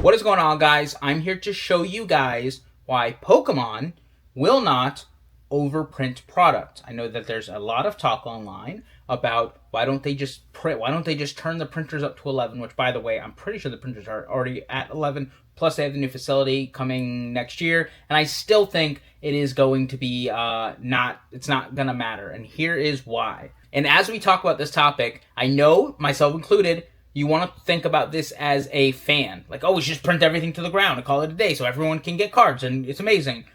What is going on, guys? I'm here to show you guys why Pokemon will not overprint product. I know that there's a lot of talk online about why don't they just turn the printers up to 11, which, by the way, I'm pretty sure the printers are already at 11, plus they have the new facility coming next year, and I still think it is going to be it's not gonna matter, and here is why. And as we talk about this topic, I know, myself included, you want to think about this as a fan. Like, oh, we should just print everything to the ground and call it a day so everyone can get cards and it's amazing.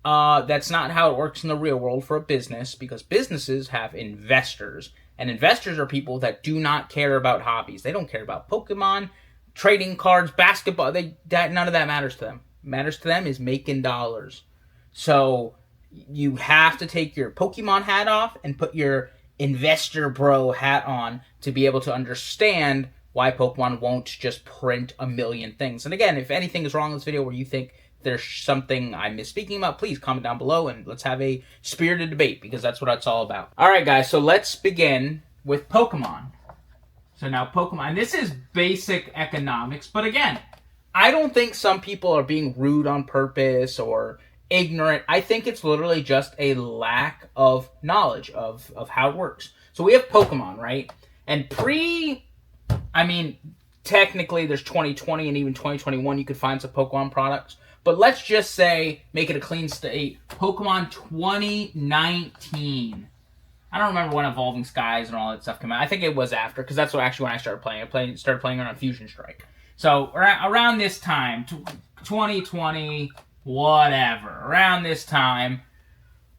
That's not how it works in the real world for a business, because businesses have investors. And investors are people that do not care about hobbies. They don't care about Pokemon, trading cards, basketball. None of that matters to them. What matters to them is making dollars. So you have to take your Pokemon hat off and put your investor bro hat on to be able to understand why Pokemon won't just print a million things. And again, if anything is wrong in this video where you think there's something I'm misspeaking about, please comment down below and let's have a spirited debate, because that's what it's all about. Alright guys, so let's begin with Pokemon. So now Pokemon, and this is basic economics, but again, I don't think some people are being rude on purpose or ignorant. I think it's literally just a lack of knowledge of how it works. So we have Pokemon, right? And technically there's 2020 and even 2021 you could find some Pokemon products. But let's just say, make it a clean state, Pokemon 2019. I don't remember when Evolving Skies and all that stuff came out. I think it was after, because that's when I started playing. I started playing on Fusion Strike. So around this time, 2020, whatever, around this time,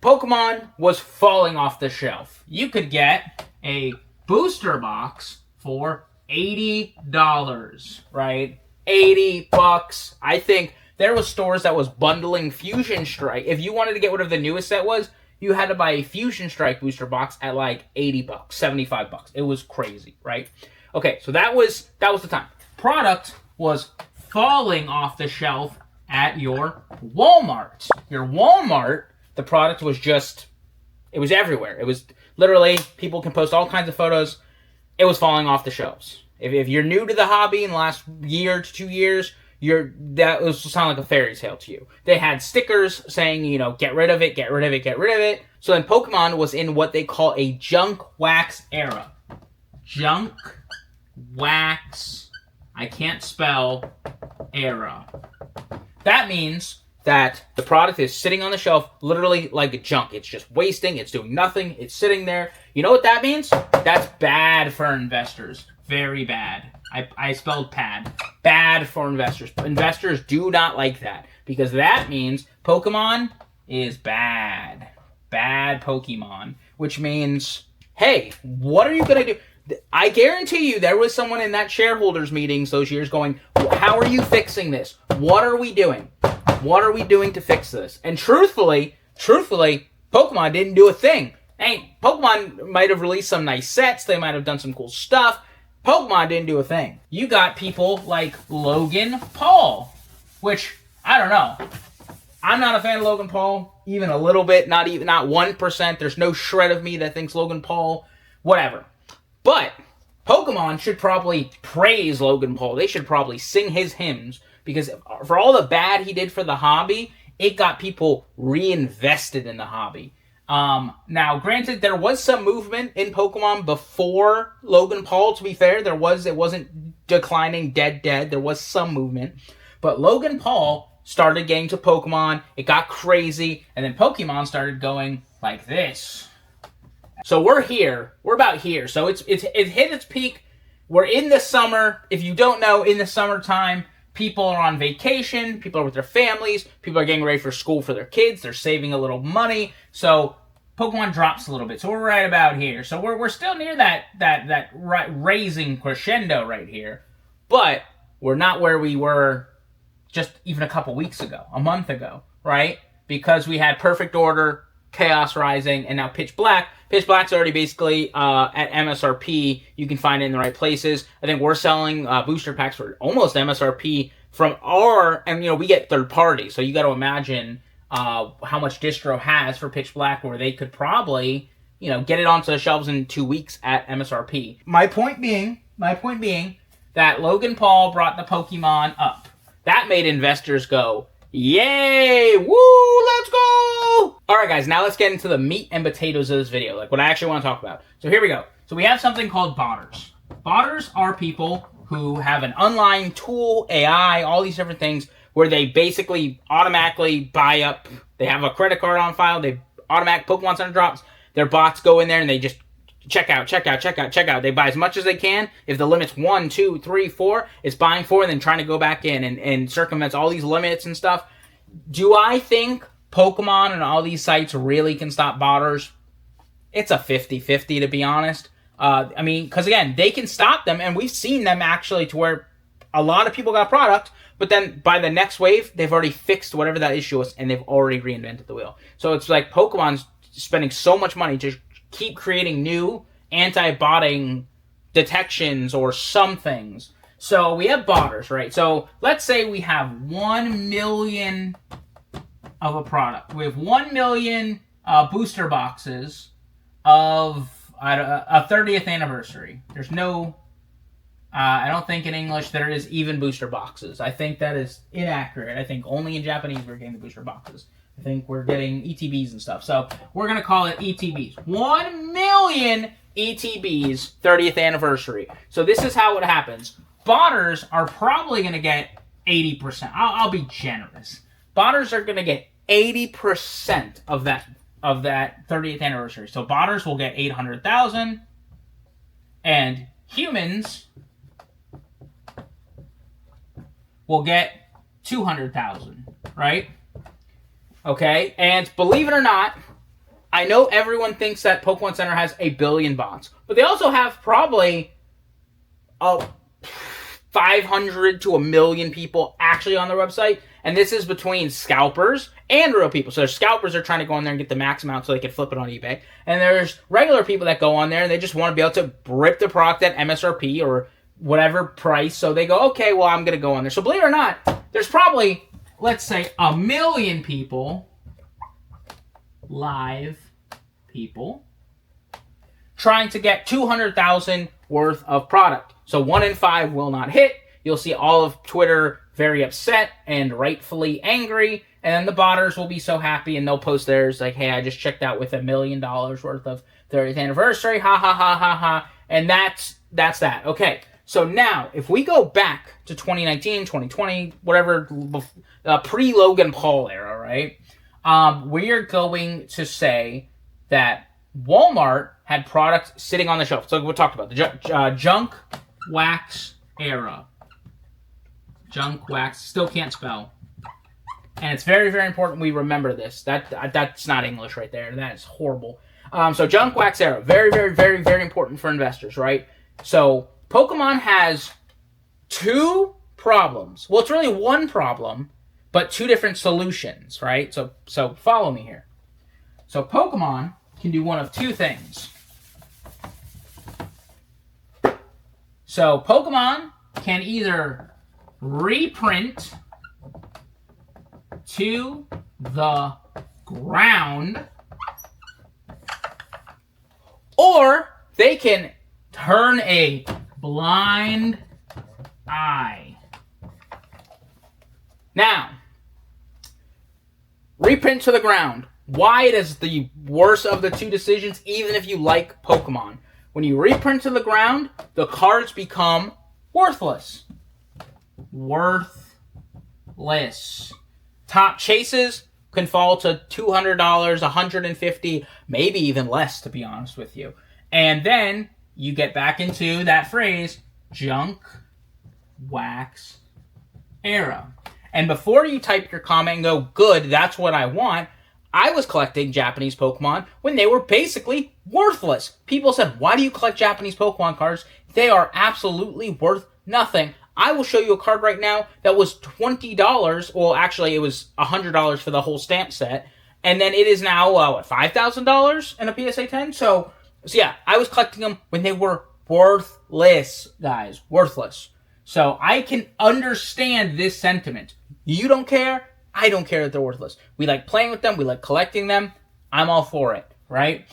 Pokemon was falling off the shelf. You could get a booster box for $80, right? $80. I think there was stores that was bundling Fusion Strike. If you wanted to get whatever the newest set was, you had to buy a Fusion Strike booster box at like $80, $75. It was crazy, right? Okay, so that was the time. Product was falling off the shelf at your Walmart. Your Walmart, the product was it was everywhere. It was literally, people can post all kinds of photos. It was falling off the shelves. If you're new to the hobby in the last year to 2 years, that was sound like a fairy tale to you. They had stickers saying, get rid of it, get rid of it, get rid of it. So then Pokemon was in what they call a junk wax era. Junk wax, I can't spell, era. That means that the product is sitting on the shelf literally like junk. It's just wasting, it's doing nothing, it's sitting there. You know what that means? That's bad for investors. Very bad. I spelled pad. Bad for investors. Investors do not like that, because that means Pokemon is bad. Bad Pokemon. Which means, hey, what are you going to do? I guarantee you there was someone in that shareholders meetings those years going, how are you fixing this? What are we doing? What are we doing to fix this? And truthfully, Pokemon didn't do a thing. Hey, Pokemon might have released some nice sets. They might have done some cool stuff. Pokemon didn't do a thing. You got people like Logan Paul, which, I don't know. I'm not a fan of Logan Paul, even a little bit, not 1%. There's no shred of me that thinks Logan Paul, whatever. But Pokemon should probably praise Logan Paul. They should probably sing his hymns, because for all the bad he did for the hobby, it got people reinvested in the hobby. Now, granted, there was some movement in Pokemon before Logan Paul, to be fair. It wasn't declining dead. There was some movement. But Logan Paul started getting to Pokemon. It got crazy. And then Pokemon started going like this. So we're here. We're about here. So it hit its peak. We're in the summer. If you don't know, in the summertime, people are on vacation, people are with their families, people are getting ready for school for their kids, they're saving a little money, so Pokemon drops a little bit. So we're right about here. So we're still near that raising crescendo right here, but we're not where we were just even a couple weeks ago, a month ago, right? Because we had Perfect Order, Chaos Rising, and now Pitch Black. Pitch Black's already basically at MSRP. You can find it in the right places. I think we're selling booster packs for almost MSRP from and we get third party. So you got to imagine how much distro has for Pitch Black, where they could probably, get it onto the shelves in 2 weeks at MSRP. My point being that Logan Paul brought the Pokemon up. That made investors go, yay, woo, let's go! Alright guys, now let's get into the meat and potatoes of this video, like what I actually want to talk about. So here we go. So we have something called botters. Botters are people who have an online tool, AI, all these different things, where they basically automatically buy up, they have a credit card on file, they automatic Pokemon Center drops, their bots go in there and they just check out. They buy as much as they can. If the limit's 1, 2, 3, 4, it's buying 4 and then trying to go back in and circumvents all these limits and stuff. Do I think Pokemon and all these sites really can stop botters? It's a 50-50 to be honest. I mean, because again, they can stop them, and we've seen them actually to where a lot of people got product, but then by the next wave, they've already fixed whatever that issue was, and they've already reinvented the wheel. So it's like Pokemon's spending so much money to keep creating new anti-botting detections or some things. So we have botters, right? So let's say we have 1 million of a product. We have 1 million booster boxes of a 30th anniversary. There's no, I don't think in English there is even booster boxes. I think that is inaccurate. I think only in Japanese we're getting the booster boxes. I think we're getting ETBs and stuff. So we're going to call it ETBs. 1 million ETBs 30th anniversary. So this is how it happens. Botters are probably going to get 80%. I'll be generous. Botters are going to get 80% of that 30th anniversary. So botters will get 800,000 and humans will get 200,000, right? Okay, and believe it or not, I know everyone thinks that Pokemon Center has 1 billion bots, but they also have probably 500 to 1 million people actually on their website, and this is between scalpers and real people. So there's scalpers that are trying to go on there and get the max amount so they can flip it on eBay, and there's regular people that go on there and they just want to be able to rip the product at MSRP or whatever price, so they go, okay, well, I'm going to go on there. So believe it or not, there's probably, let's say, 1 million people, live people, trying to get 200,000 worth of product. So 1 in 5 will not hit. You'll see all of Twitter very upset and rightfully angry, and then the botters will be so happy and they'll post theirs like, hey, I just checked out with $1 million worth of 30th anniversary, ha ha ha ha ha, and that's that. Okay, so now if we go back to 2019, 2020, whatever, pre-Logan Paul era, right? We are going to say that Walmart had product sitting on the shelf. So we talked about the junk wax era. Junk wax, still can't spell. And it's very, very important we remember this. That's not English right there. That is horrible. So junk wax era, very, very, very, very important for investors, right? So Pokemon has 2 problems. Well, it's really 1 problem, but 2 different solutions, right? So follow me here. So Pokemon can do one of 2 things. So Pokemon can either reprint to the ground, or they can turn a blind eye. Now, reprint to the ground. Why it is the worst of the 2 decisions, even if you like Pokemon. When you reprint to the ground, the cards become worthless. Worthless. Top chases can fall to $200, $150, maybe even less, to be honest with you. And then you get back into that phrase, junk wax era. And before you type your comment and go, good, that's what I want, I was collecting Japanese Pokemon when they were basically worthless. People said, why do you collect Japanese Pokemon cards? They are absolutely worth nothing. I will show you a card right now that was $20. Well, actually, it was $100 for the whole stamp set. And then it is now, $5,000 in a PSA 10? So yeah, I was collecting them when they were worthless, guys. Worthless. So I can understand this sentiment. You don't care. I don't care that they're worthless. We like playing with them. We like collecting them. I'm all for it, right?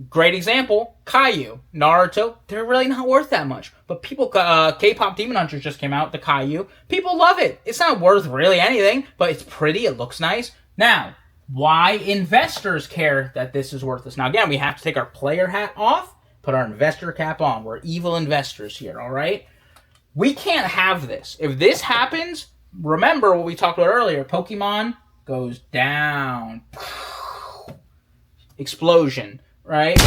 Great example, Caillou, Naruto, they're really not worth that much. But people, K-pop Demon Hunters just came out, the Caillou. People love it. It's not worth really anything, but it's pretty, it looks nice. Now, why investors care that this is worthless? Now, again, we have to take our player hat off, put our investor cap on. We're evil investors here, all right? We can't have this. If this happens, remember what we talked about earlier. Pokemon goes down. Explosion, right?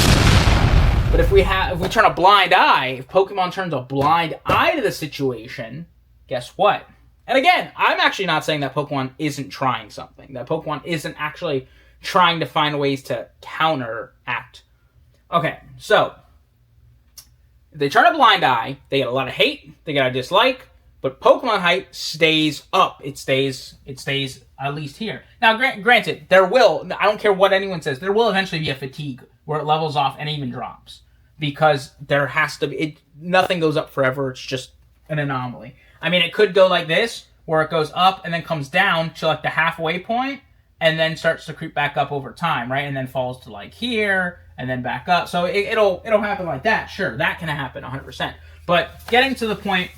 But if we turn a blind eye, if Pokemon turns a blind eye to the situation, guess what? And again, I'm actually not saying that Pokemon isn't trying something. That Pokemon isn't actually trying to find ways to counteract. Okay, so if they turn a blind eye, they get a lot of hate, they get a dislike, but Pokemon hype stays up. It stays at least here. Now, granted, there will, I don't care what anyone says, there will eventually be a fatigue where it levels off and even drops. Because there has to be, nothing goes up forever, it's just an anomaly. I mean, it could go like this, where it goes up and then comes down to like the halfway point, and then starts to creep back up over time, right? And then falls to like here, and then back up. So it'll happen like that. Sure, that can happen 100%. But getting to the point,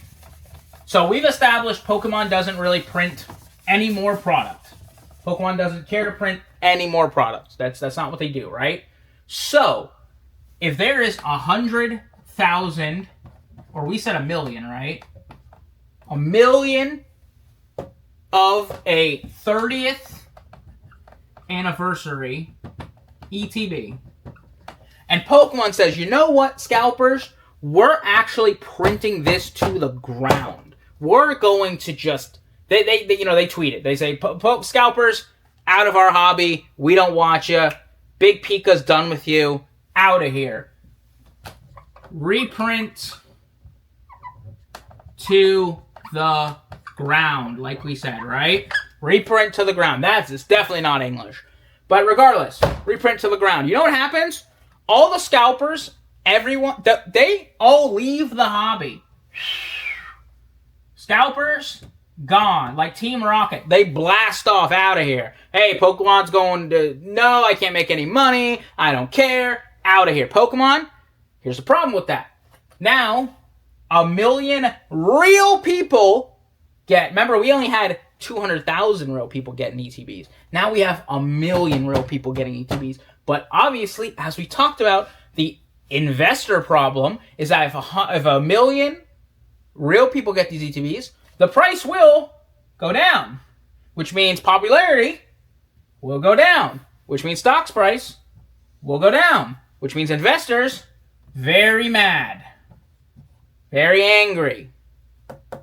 so we've established Pokemon doesn't really print any more product. Pokemon doesn't care to print any more products. That's not what they do, right? So, if there is 100,000, or we said 1 million, right? 1 million of a 30th anniversary ETB. And Pokemon says, you know what, scalpers? We're actually printing this to the ground. We're going to just... They tweet it. They say, scalpers, out of our hobby. We don't want you. Big Pika's done with you. Out of here. Reprint to the ground, like we said, right? Reprint to the ground. It's definitely not English. But regardless, reprint to the ground. You know what happens? All the scalpers, everyone, they all leave the hobby. Scalpers, gone. Like Team Rocket. They blast off out of here. Hey, Pokemon's going to... No, I can't make any money. I don't care. Out of here. Pokemon, here's the problem with that. Now, 1 million real people get... Remember, we only had 200,000 real people getting ETBs. Now we have 1 million real people getting ETBs. But obviously, as we talked about, the investor problem is that if 1 million real people get these ETBs, the price will go down, which means popularity will go down, which means stocks price will go down, which means investors very mad, very angry.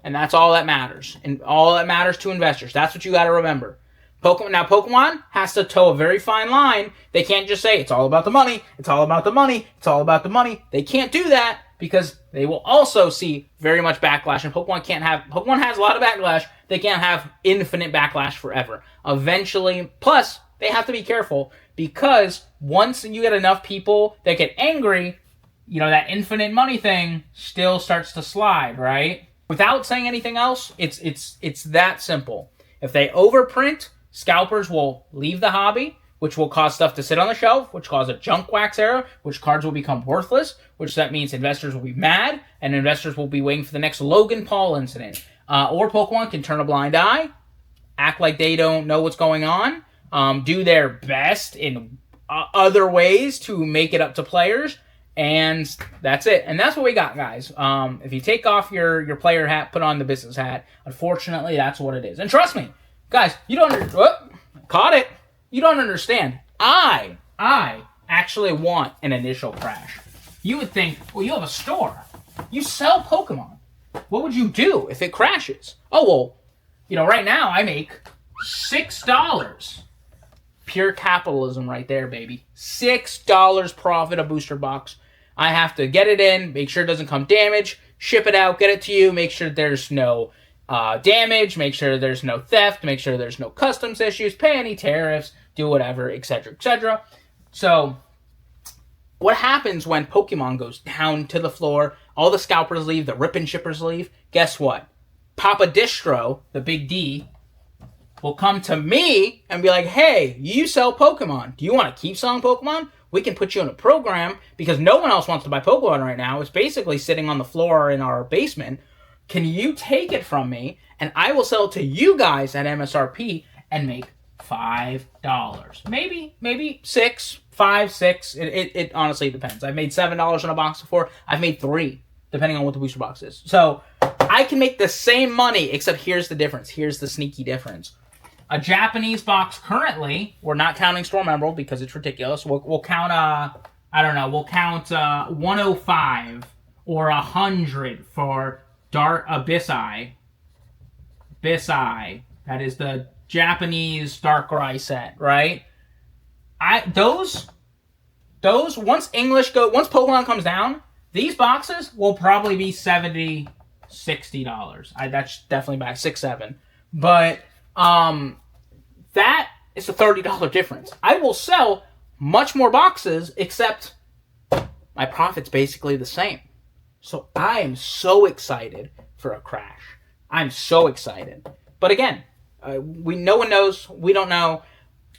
And that's all that matters. And all that matters to investors. That's what you got to remember. Pokemon has to toe a very fine line. They can't just say, it's all about the money, it's all about the money, it's all about the money. They can't do that because they will also see very much backlash. And Pokemon has a lot of backlash. They can't have infinite backlash forever. Eventually, plus, they have to be careful because once you get enough people that get angry, that infinite money thing still starts to slide, right? Without saying anything else, it's that simple. If they overprint, scalpers will leave the hobby, which will cause stuff to sit on the shelf, which cause a junk wax era, which cards will become worthless, which that means investors will be mad, and investors will be waiting for the next Logan Paul incident. Or Pokemon can turn a blind eye, act like they don't know what's going on, do their best in other ways to make it up to players, and that's it. And that's what we got, guys. If you take off your player hat, put on the business hat, unfortunately, that's what it is. And trust me, guys, you don't caught it. You don't understand. I actually want an initial crash. You would think, well, you have a store. You sell Pokemon. What would you do if it crashes? Oh, well, right now I make $6. Pure capitalism right there, baby. $6 profit a booster box. I have to get it in, make sure it doesn't come damaged, ship it out, get it to you, make sure there's no damage, make sure there's no theft, make sure there's no customs issues, pay any tariffs, do whatever, etc., etc. So, what happens when Pokemon goes down to the floor, all the scalpers leave, the rip and shippers leave? Guess what? Papa Distro, the big D, will come to me and be like, hey, you sell Pokemon. Do you want to keep selling Pokemon? We can put you in a program because no one else wants to buy Pokemon right now. It's basically sitting on the floor in our basement. Can you take it from me and I will sell it to you guys at MSRP and make $5? Maybe $6, $5, $6. It honestly depends. I've made $7 on a box before. I've made $3, depending on what the booster box is. So I can make the same money, except here's the difference. Here's the sneaky difference. A Japanese box currently, we're not counting Storm Emerald because it's ridiculous. We'll count, I don't know, we'll count 105 or 100 for Dark Abyssai. That is the Japanese Darkrai set, right? Those once Pokemon comes down, these boxes will probably be $70, $60. That's definitely back, 6, 7. But that is a $30 difference. I will sell much more boxes, except my profit's basically the same. So I am so excited for a crash. I'm so excited. But again, no one knows. We don't know.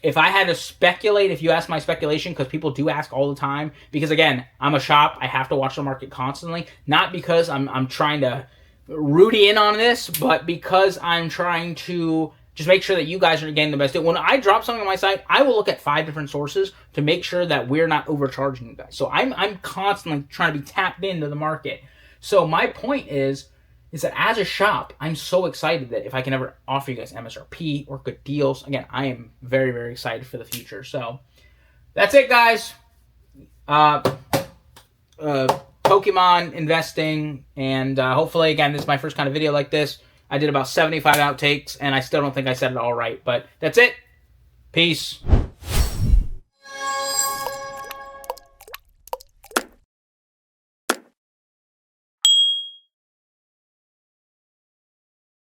If I had to speculate, if you ask my speculation, because people do ask all the time, because again, I'm a shop, I have to watch the market constantly, not because I'm trying to Rudy in on this, but because I'm trying to just make sure that you guys are getting the best deal. When I drop something on my site, I will look at 5 different sources to make sure that we're not overcharging you guys. So I'm constantly trying to be tapped into the market. So my point is that as a shop, I'm so excited that if I can ever offer you guys MSRP or good deals, again, I am very, very excited for the future. So that's it, guys. Pokemon investing, and hopefully, again, this is my first kind of video like this. I did about 75 outtakes, and I still don't think I said it all right, but that's it. Peace.